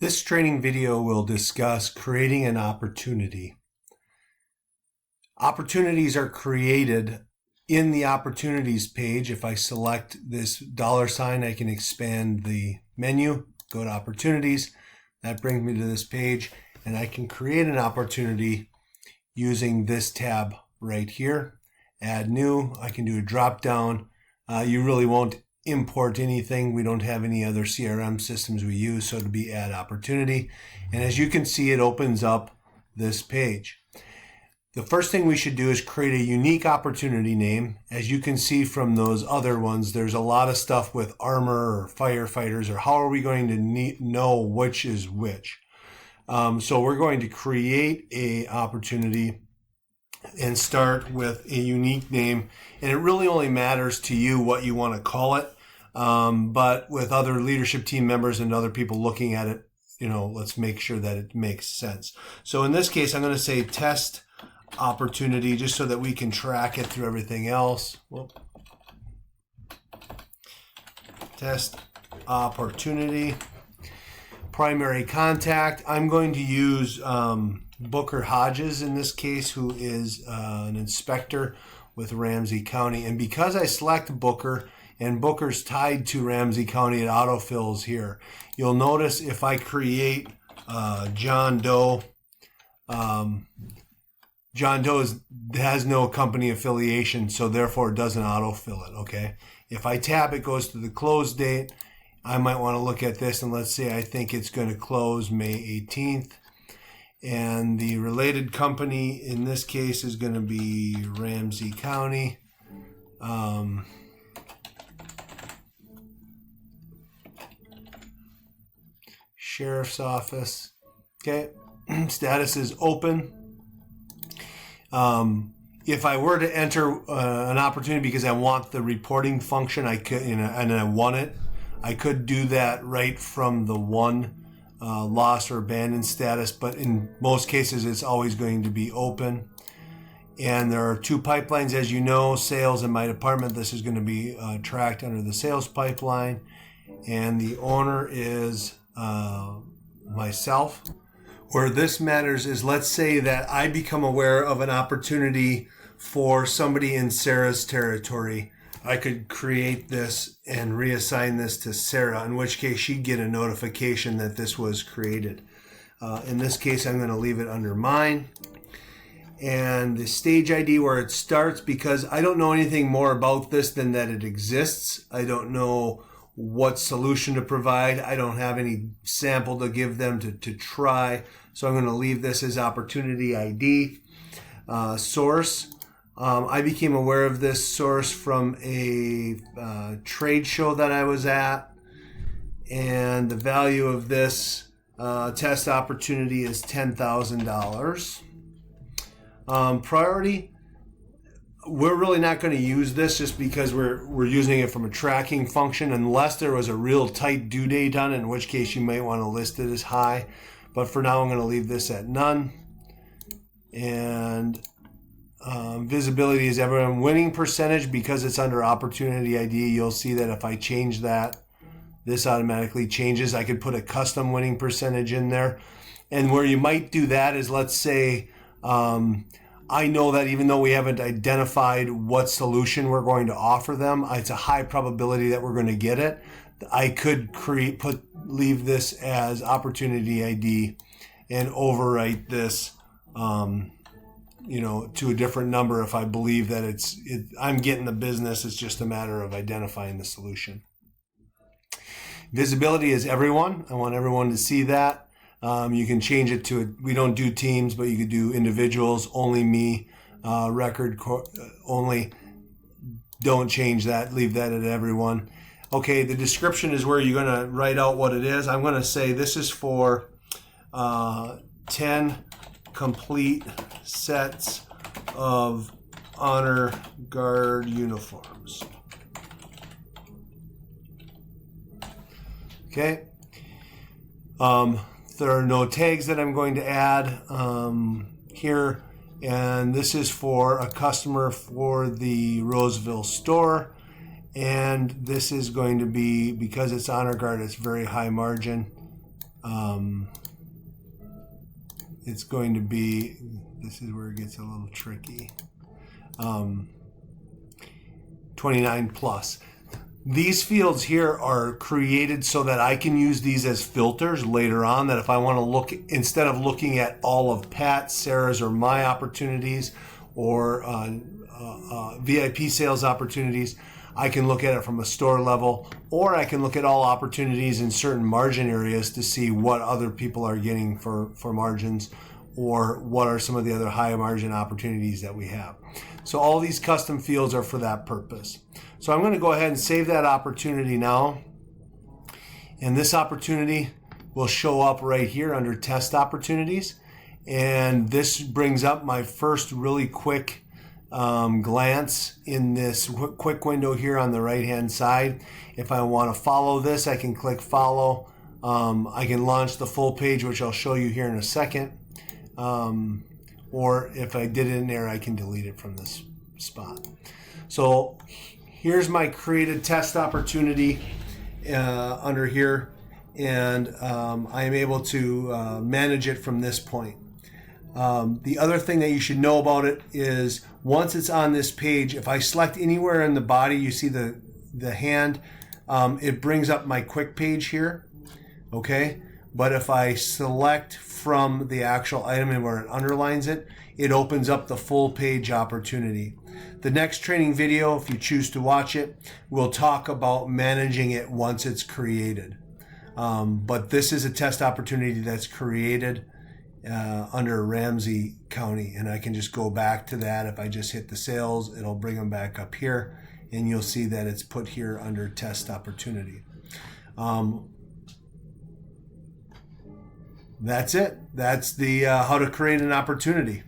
This training video will discuss creating an opportunity. Opportunities are created in the opportunities page. If I select this $sign, I can expand the menu, go to opportunities. That brings me to this page, and I can create an opportunity using this tab right here. Add new. I can do a drop down. You really won't import anything. We don't have any other CRM systems we use, so it'll be add opportunity. And as you can see, it opens up this page. The first thing we should do is create a unique opportunity name. As you can see from those other ones, there's a lot of stuff with armor or firefighters, or how are we going to know which is which? So we're going to create a opportunity and start with a unique name, and it really only matters to you what you want to call it. But with other leadership team members and other people looking at it, let's make sure that it makes sense. So in this case, I'm going to say test opportunity, just so that we can track it through everything else. Test opportunity. Primary contact, I'm going to use Booker Hodges in this case, who is an inspector with Ramsey County. And because I select Booker, and Booker's tied to Ramsey County, it autofills here. You'll notice if I create John Doe, John Doe has no company affiliation, so therefore it doesn't autofill it, okay? If I tap, it goes to the close date. I might want to look at this, and let's say I think it's going to close May 18th. And the related company in this case is going to be Ramsey County. Sheriff's Office. Okay, status is open. If I were to enter an opportunity because I want the reporting function, I could, and I want it, I could do that right from the one lost or abandoned status, but in most cases it's always going to be open. And there are two pipelines, as you know, sales and my department. This is going to be tracked under the sales pipeline, and the owner is myself. Where this matters is, let's say that I become aware of an opportunity for somebody in Sarah's territory. I could create this and reassign this to Sarah, in which case she'd get a notification that this was created. In this case, I'm going to leave it under mine. And the stage ID where it starts, because I don't know anything more about this than that it exists. I don't know what solution to provide. I don't have any sample to give them to try. So I'm going to leave this as opportunity ID. Source. I became aware of this source from a trade show that I was at. And the value of this test opportunity is $10,000. Priority. We're really not going to use this just because we're using it from a tracking function, unless there was a real tight due date on it, in which case you might want to list it as high. But for now, I'm going to leave this at none. And visibility is everyone. Winning percentage, because it's under opportunity ID, you'll see that if I change that, this automatically changes. I could put a custom winning percentage in there. And where you might do that is, let's say, I know that even though we haven't identified what solution we're going to offer them, it's a high probability that we're going to get it. I could leave this as opportunity ID and overwrite this, to a different number if I believe that I'm getting the business. It's just a matter of identifying the solution. Visibility is everyone. I want everyone to see that. You can change it to, we don't do teams, but you could do individuals, only me, record only. Don't change that. Leave that at everyone. Okay, the description is where you're going to write out what it is. I'm going to say this is for 10 complete sets of honor guard uniforms. Okay. There are no tags that I'm going to add here, and this is for a customer for the Roseville store, and this is going to be, because it's honor guard, it's very high margin. It's going to be, this is where it gets a little tricky, 29 plus. These fields here are created so that I can use these as filters later on, that if I want to look, instead of looking at all of Pat, Sarah's, or my opportunities, or VIP sales opportunities, I can look at it from a store level, or I can look at all opportunities in certain margin areas to see what other people are getting for margins, or what are some of the other high margin opportunities that we have. So all these custom fields are for that purpose. So I'm going to go ahead and save that opportunity now. And this opportunity will show up right here under test opportunities. And this brings up my first really quick glance in this quick window here on the right hand side. If I want to follow this, I can click follow. I can launch the full page, which I'll show you here in a second. Or if I did it in there, I can delete it from this spot. So here's my created test opportunity under here, and I am able to manage it from this point. The other thing that you should know about it is once it's on this page, if I select anywhere in the body, you see the hand, it brings up my quick page here, okay? But if I select from the actual item and where it underlines it, it opens up the full page opportunity. The next training video, if you choose to watch it, will talk about managing it once it's created. But this is a test opportunity that's created under Ramsey County, and I can just go back to that. If I just hit the sales, it'll bring them back up here, and you'll see that it's put here under test opportunity. That's it. That's the how to create an opportunity.